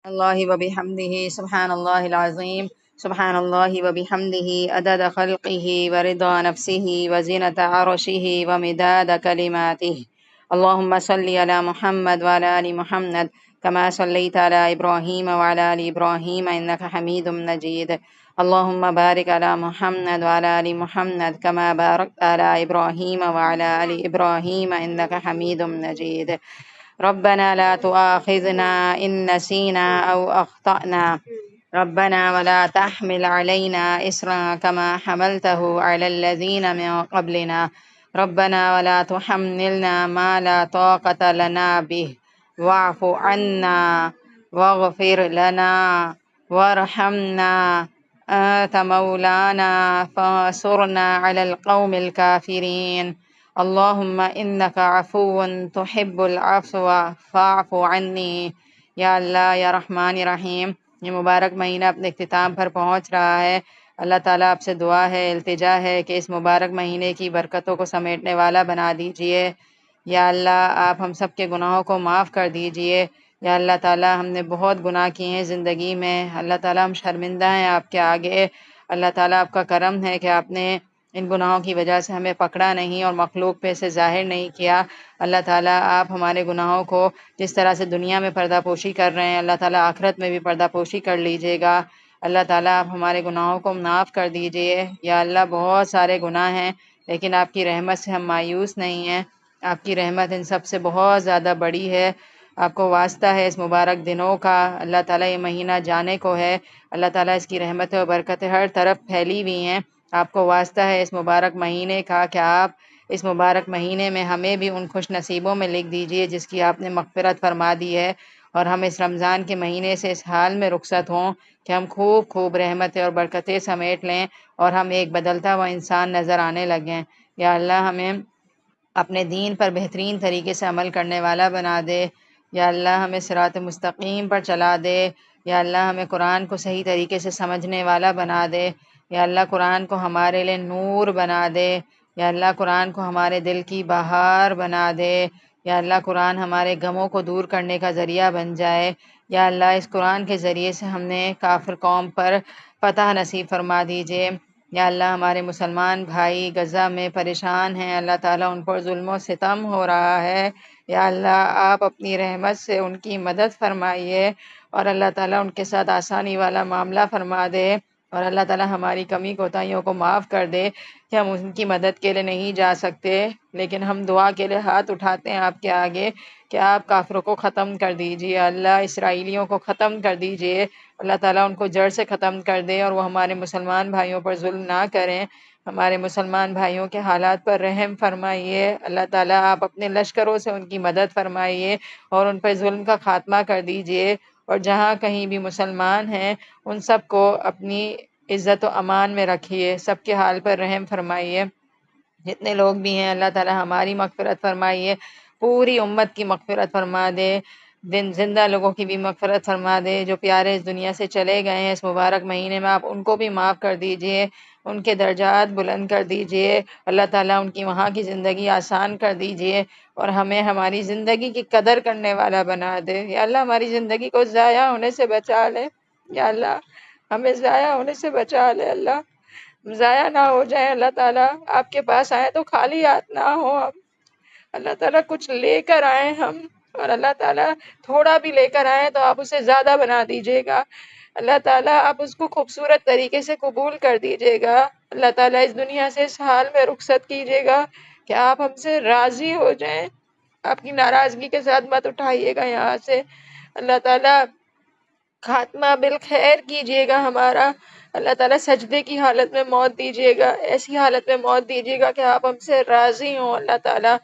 الله وبحمده سبحان الله العظيم سبحان الله وبحمده عدد خلقه ورضا نفسه وزنة عرشه ومداد كلماته. اللهم صل على محمد وعلى آل محمد كما صليت على إبراهيم وعلى آل إبراهيم إنك حميد مجيد. اللهم بارك على محمد وعلى آل محمد كما باركت على إبراهيم وعلى آل إبراهيم إنك حميد مجيد. ربنا لا تؤاخذنا إن نسينا أو أخطأنا. ربنا ولا تحمل علينا إصرا كما حملته على الذين من قبلنا. ربنا ولا تحملنا ما لا طاقة لنا به واعف عنا واغفر لنا وارحمنا أنت مولانا فانصرنا على القوم الكافرين. اللهم إنك عفو تحب العفو فاعف عني. یا اللہ یا رحمان رحیم، یہ مبارک مہینہ اپنے اختتام پر پہنچ رہا ہے۔ اللہ تعالیٰ آپ سے دعا ہے، التجا ہے کہ اس مبارک مہینے کی برکتوں کو سمیٹنے والا بنا دیجئے۔ یا اللہ آپ ہم سب کے گناہوں کو معاف کر دیجئے۔ یا اللہ تعالیٰ ہم نے بہت گناہ کیے ہیں زندگی میں، اللہ تعالیٰ ہم شرمندہ ہیں آپ کے آگے۔ اللہ تعالیٰ آپ کا کرم ہے کہ آپ نے ان گناہوں کی وجہ سے ہمیں پکڑا نہیں اور مخلوق پہ سے ظاہر نہیں کیا۔ اللہ تعالیٰ آپ ہمارے گناہوں کو جس طرح سے دنیا میں پردہ پوشی کر رہے ہیں، اللہ تعالیٰ آخرت میں بھی پردہ پوشی کر لیجیے گا۔ اللہ تعالیٰ آپ ہمارے گناہوں کو معاف کر دیجیے۔ یا اللہ بہت سارے گناہ ہیں لیکن آپ کی رحمت سے ہم مایوس نہیں ہیں۔ آپ کی رحمت ان سب سے بہت زیادہ بڑی ہے۔ آپ کو واسطہ ہے اس مبارک دنوں کا۔ اللہ تعالیٰ یہ مہینہ جانے کو ہے، اللہ تعالیٰ اس کی رحمتیں و برکتیں ہر طرف پھیلی ہوئی ہیں۔ آپ کو واسطہ ہے اس مبارک مہینے کا کہ آپ اس مبارک مہینے میں ہمیں بھی ان خوش نصیبوں میں لکھ دیجئے جس کی آپ نے مغفرت فرما دی ہے، اور ہم اس رمضان کے مہینے سے اس حال میں رخصت ہوں کہ ہم خوب خوب رحمتیں اور برکتیں سمیٹ لیں اور ہم ایک بدلتا ہوا انسان نظر آنے لگیں۔ یا اللہ ہمیں اپنے دین پر بہترین طریقے سے عمل کرنے والا بنا دے۔ یا اللہ ہمیں صراط مستقیم پر چلا دے۔ یا اللہ ہمیں قرآن کو صحیح طریقے سے سمجھنے والا بنا دے۔ یا اللہ قرآن کو ہمارے لیے نور بنا دے۔ یا اللہ قرآن کو ہمارے دل کی بہار بنا دے۔ یا اللہ قرآن ہمارے غموں کو دور کرنے کا ذریعہ بن جائے۔ یا اللہ اس قرآن کے ذریعے سے ہم نے کافر قوم پر فتح نصیب فرما دیجئے۔ یا اللہ ہمارے مسلمان بھائی غزہ میں پریشان ہیں، اللہ تعالیٰ ان پر ظلم و ستم ہو رہا ہے۔ یا اللہ آپ اپنی رحمت سے ان کی مدد فرمائیے اور اللہ تعالیٰ ان کے ساتھ آسانی والا معاملہ فرما دے، اور اللہ تعالیٰ ہماری کمی کوتاہیوں کو معاف کر دے کہ ہم ان کی مدد کے لیے نہیں جا سکتے، لیکن ہم دعا کے لیے ہاتھ اٹھاتے ہیں آپ کے آگے کہ آپ کافروں کو ختم کر دیجئے۔ اللہ اسرائیلیوں کو ختم کر دیجئے، اللہ تعالیٰ ان کو جڑ سے ختم کر دے اور وہ ہمارے مسلمان بھائیوں پر ظلم نہ کریں۔ ہمارے مسلمان بھائیوں کے حالات پر رحم فرمائیے۔ اللہ تعالیٰ آپ اپنے لشکروں سے ان کی مدد فرمائیے اور ان پر ظلم کا خاتمہ کر دیجئے، اور جہاں کہیں بھی مسلمان ہیں ان سب کو اپنی عزت و امان میں رکھیے، سب کے حال پر رحم فرمائیے۔ جتنے لوگ بھی ہیں اللہ تعالیٰ ہماری مغفرت فرمائیے، پوری امت کی مغفرت فرما دے، زندہ لوگوں کی بھی مغفرت فرما دے، جو پیارے اس دنیا سے چلے گئے ہیں اس مبارک مہینے میں آپ ان کو بھی معاف کر دیجئے، ان کے درجات بلند کر دیجئے۔ اللہ تعالیٰ ان کی وہاں کی زندگی آسان کر دیجئے اور ہمیں ہماری زندگی کی قدر کرنے والا بنا دے۔ یا اللہ ہماری زندگی کو ضائع ہونے سے بچا لے۔ یا اللہ ہمیں ضائع ہونے سے بچا لے، اللہ ضائع نہ ہو جائیں۔ اللہ تعالیٰ آپ کے پاس آئیں تو خالی ہاتھ نہ ہو ہم، اللہ تعالیٰ کچھ لے کر آئیں ہم، اور اللہ تعالیٰ تھوڑا بھی لے کر آئیں تو آپ اسے زیادہ بنا دیجیے گا۔ اللہ تعالیٰ آپ اس کو خوبصورت طریقے سے قبول کر دیجیے گا۔ اللہ تعالیٰ اس دنیا سے اس حال میں رخصت کیجیے گا کہ آپ ہم سے راضی ہو جائیں، آپ کی ناراضگی کے ساتھ مت اٹھائیے گا یہاں سے۔ اللہ تعالیٰ خاتمہ بالخیر کیجیے گا ہمارا۔ اللہ تعالیٰ سجدے کی حالت میں موت دیجیے گا، ایسی حالت میں موت دیجیے گا کہ آپ ہم سے راضی ہوں۔ اللہ تعالیٰ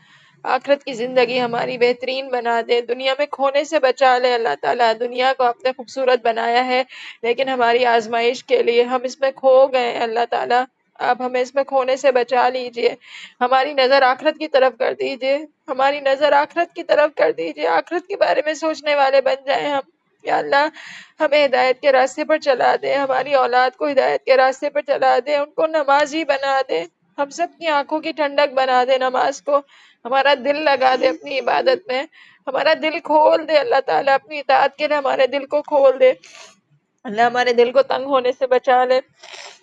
آخرت کی زندگی ہماری بہترین بنا دے، دنیا میں کھونے سے بچا لے۔ اللہ تعالیٰ دنیا کو آپ نے خوبصورت بنایا ہے لیکن ہماری آزمائش کے لیے ہم اس میں کھو گئے ہیں۔ اللہ تعالیٰ آپ ہمیں اس میں کھونے سے بچا لیجئے، ہماری نظر آخرت کی طرف کر دیجئے، ہماری نظر آخرت کی طرف کر دیجئے، آخرت کے بارے میں سوچنے والے بن جائیں ہم۔ یا اللہ ہمیں ہدایت کے راستے پر چلا دے، ہماری اولاد کو ہدایت کے راستے پر چلا دے، ان کو نمازی بنا دے، ہم سب کی آنکھوں کی ٹھنڈک بنا دے نماز کو، ہمارا دل لگا دے اپنی عبادت میں، ہمارا دل کھول دے اللہ تعالیٰ، اپنی اطاعت کے لیے ہمارے دل کو کھول دے اللہ، ہمارے دل کو تنگ ہونے سے بچا لے،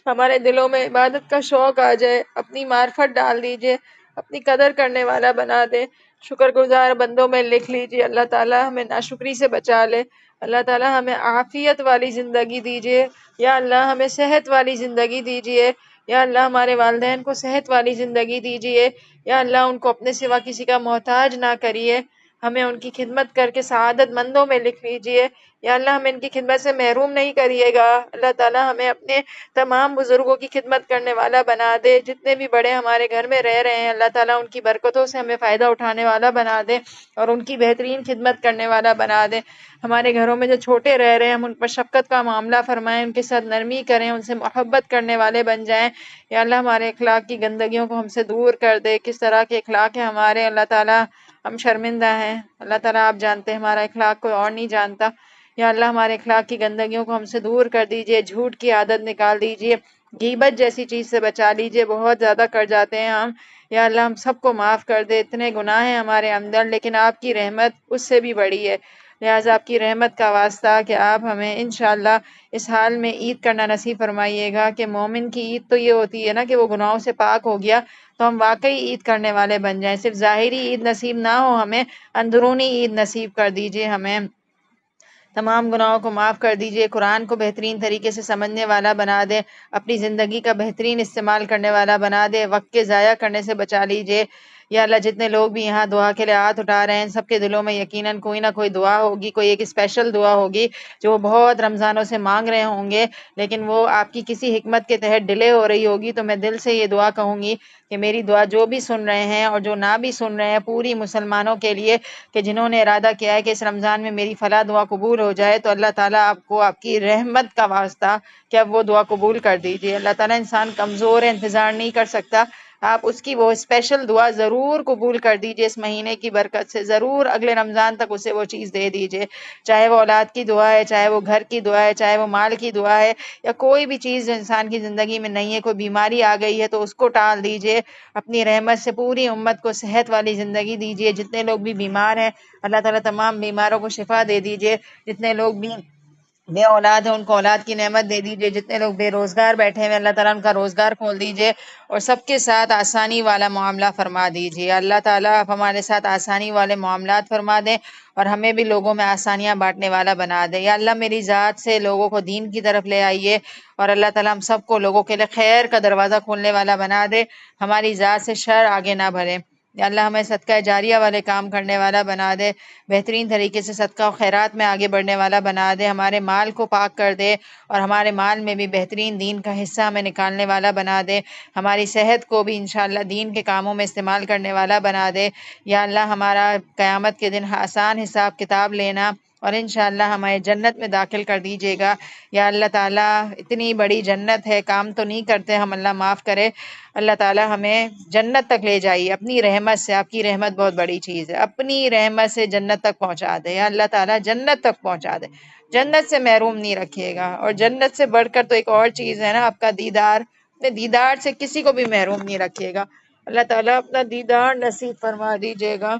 ہمارے دلوں میں عبادت کا شوق آ جائے، اپنی معرفت ڈال دیجئے، اپنی قدر کرنے والا بنا دے، شکر گزار بندوں میں لکھ لیجئے اللہ تعالیٰ، ہمیں ناشکری سے بچا لے اللہ تعالیٰ، ہمیں عافیت والی زندگی دیجئے یا اللہ، ہمیں صحت والی زندگی دیجئے یا اللہ، ہمارے والدین کو صحت والی زندگی دیجئے یا اللہ، ان کو اپنے سوا کسی کا محتاج نہ کریے، ہمیں ان کی خدمت کر کے سعادت مندوں میں لکھ لیجئے یا اللہ، ہمیں ان کی خدمت سے محروم نہیں کریے گا اللہ تعالیٰ، ہمیں اپنے تمام بزرگوں کی خدمت کرنے والا بنا دے، جتنے بھی بڑے ہمارے گھر میں رہ رہے ہیں اللہ تعالیٰ، ان کی برکتوں سے ہمیں فائدہ اٹھانے والا بنا دے اور ان کی بہترین خدمت کرنے والا بنا دے، ہمارے گھروں میں جو چھوٹے رہ رہے ہیں ہم ان پر شفقت کا معاملہ فرمائیں، ان کے ساتھ نرمی کریں، ان سے محبت کرنے والے بن جائیں یا اللہ، ہمارے اخلاق کی گندگیوں کو ہم سے دور کر دے، کس طرح کے اخلاق ہیں ہمارے اللہ تعالیٰ، ہم شرمندہ ہیں اللہ تعالیٰ، آپ جانتے ہیں ہمارا اخلاق، کوئی اور نہیں جانتا یا اللہ، ہمارے اخلاق کی گندگیوں کو ہم سے دور کر دیجئے، جھوٹ کی عادت نکال دیجئے، غیبت جیسی چیز سے بچا لیجئے، بہت زیادہ کر جاتے ہیں ہم یا اللہ، ہم سب کو معاف کر دے، اتنے گناہ ہیں ہمارے اندر لیکن آپ کی رحمت اس سے بھی بڑی ہے، لہٰذا آپ کی رحمت کا واسطہ کہ آپ ہمیں انشاءاللہ اس حال میں عید کرنا نصیب فرمائیے گا کہ مومن کی عید تو یہ ہوتی ہے نا کہ وہ گناہوں سے پاک ہو گیا تو ہم واقعی عید کرنے والے بن جائیں، صرف ظاہری عید نصیب نہ ہو ہمیں، اندرونی عید نصیب کر دیجئے ہمیں، تمام گناہوں کو معاف کر دیجئے، قرآن کو بہترین طریقے سے سمجھنے والا بنا دے، اپنی زندگی کا بہترین استعمال کرنے والا بنا دے، وقت کے ضائع کرنے سے بچا لیجئے یا اللہ، جتنے لوگ بھی یہاں دعا کے لیے ہاتھ اٹھا رہے ہیں سب کے دلوں میں یقیناً کوئی نہ کوئی دعا ہوگی، کوئی ایک اسپیشل دعا ہوگی جو وہ بہت رمضانوں سے مانگ رہے ہوں گے لیکن وہ آپ کی کسی حکمت کے تحت ڈیلے ہو رہی ہوگی، تو میں دل سے یہ دعا کہوں گی کہ میری دعا جو بھی سن رہے ہیں اور جو نہ بھی سن رہے ہیں پوری مسلمانوں کے لیے کہ جنہوں نے ارادہ کیا ہے کہ اس رمضان میں میری فلاں دعا قبول ہو جائے تو اللہ تعالیٰ آپ کو آپ کی رحمت کا واسطہ کہ اب وہ دعا قبول کر دیجئے اللہ تعالیٰ، انسان کمزور ہے، انتظار نہیں کر سکتا، آپ اس کی وہ اسپیشل دعا ضرور قبول کر دیجئے اس مہینے کی برکت سے، ضرور اگلے رمضان تک اسے وہ چیز دے دیجئے، چاہے وہ اولاد کی دعا ہے، چاہے وہ گھر کی دعا ہے، چاہے وہ مال کی دعا ہے یا کوئی بھی چیز جو انسان کی زندگی میں نہیں ہے، کوئی بیماری آ گئی ہے تو اس کو ٹال دیجئے، اپنی رحمت سے پوری امت کو صحت والی زندگی دیجئے، جتنے لوگ بھی بیمار ہیں اللہ تعالیٰ تمام بیماروں کو شفا دے دیجئے، جتنے لوگ بھی بے اولاد ہیں ان کو اولاد کی نعمت دے دیجئے، جتنے لوگ بے روزگار بیٹھے ہوئے اللہ تعالیٰ ان کا روزگار کھول دیجئے اور سب کے ساتھ آسانی والا معاملہ فرما دیجئے اللہ تعالیٰ، آپ ہمارے ساتھ آسانی والے معاملات فرما دیں اور ہمیں بھی لوگوں میں آسانیاں بانٹنے والا بنا دے یا اللہ، میری ذات سے لوگوں کو دین کی طرف لے آئیے اور اللہ تعالیٰ ہم سب کو لوگوں کے لیے خیر کا دروازہ کھولنے والا بنا دے، ہماری ذات سے شر آگے نہ بڑھے یا اللہ، ہمیں صدقہ جاریہ والے کام کرنے والا بنا دے، بہترین طریقے سے صدقہ و خیرات میں آگے بڑھنے والا بنا دے، ہمارے مال کو پاک کر دے اور ہمارے مال میں بھی بہترین دین کا حصہ ہمیں نکالنے والا بنا دے، ہماری صحت کو بھی انشاءاللہ دین کے کاموں میں استعمال کرنے والا بنا دے یا اللہ، ہمارا قیامت کے دن آسان حساب کتاب لینا اور انشاءاللہ ہمیں جنت میں داخل کر دیجیے گا یا اللہ تعالیٰ، اتنی بڑی جنت ہے، کام تو نہیں کرتے ہم، اللہ معاف کرے، اللہ تعالیٰ ہمیں جنت تک لے جائیے اپنی رحمت سے، آپ کی رحمت بہت بڑی چیز ہے، اپنی رحمت سے جنت تک پہنچا دے یا اللہ تعالیٰ، جنت تک پہنچا دے، جنت سے محروم نہیں رکھیے گا اور جنت سے بڑھ کر تو ایک اور چیز ہے نا، آپ کا دیدار، اپنے دیدار سے کسی کو بھی محروم نہیں رکھیے گا اللہ تعالیٰ، اپنا دیدار نصیب فرما دیجیے گا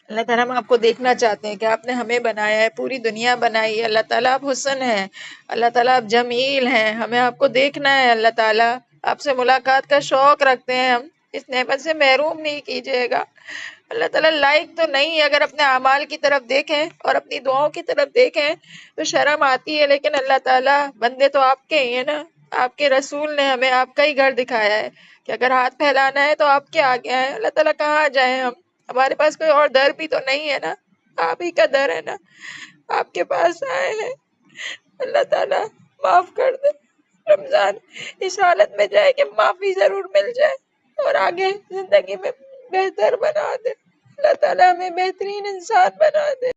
اللہ تعالیٰ، ہم آپ کو دیکھنا چاہتے ہیں کہ آپ نے ہمیں بنایا ہے، پوری دنیا بنائی ہے اللہ تعالیٰ، آپ حسن ہیں اللہ تعالیٰ، آپ جمیل ہیں، ہمیں آپ کو دیکھنا ہے اللہ تعالیٰ، آپ سے ملاقات کا شوق رکھتے ہیں ہم، اس نعمت سے محروم نہیں کیجیے گا اللہ تعالیٰ، لائق تو نہیں ہے، اگر اپنے اعمال کی طرف دیکھیں اور اپنی دعاؤں کی طرف دیکھیں تو شرم آتی ہے، لیکن اللہ تعالیٰ، بندے تو آپ کے ہی ہیں نا، آپ کے رسول نے ہمیں آپ کا ہی گھر دکھایا ہے کہ اگر ہاتھ پھیلانا ہے تو آپ کے آگے آئیں اللہ تعالیٰ، کہاں جائیں ہم، ہمارے پاس کوئی اور در بھی تو نہیں ہے نا، آپ ہی کا در ہے نا، آپ کے پاس آئے ہیں اللہ تعالیٰ، معاف کر دے، رمضان اس حالت میں جائے کہ معافی ضرور مل جائے اور آگے زندگی میں بہتر بنا دے اللہ تعالیٰ، ہمیں بہترین انسان بنا دے۔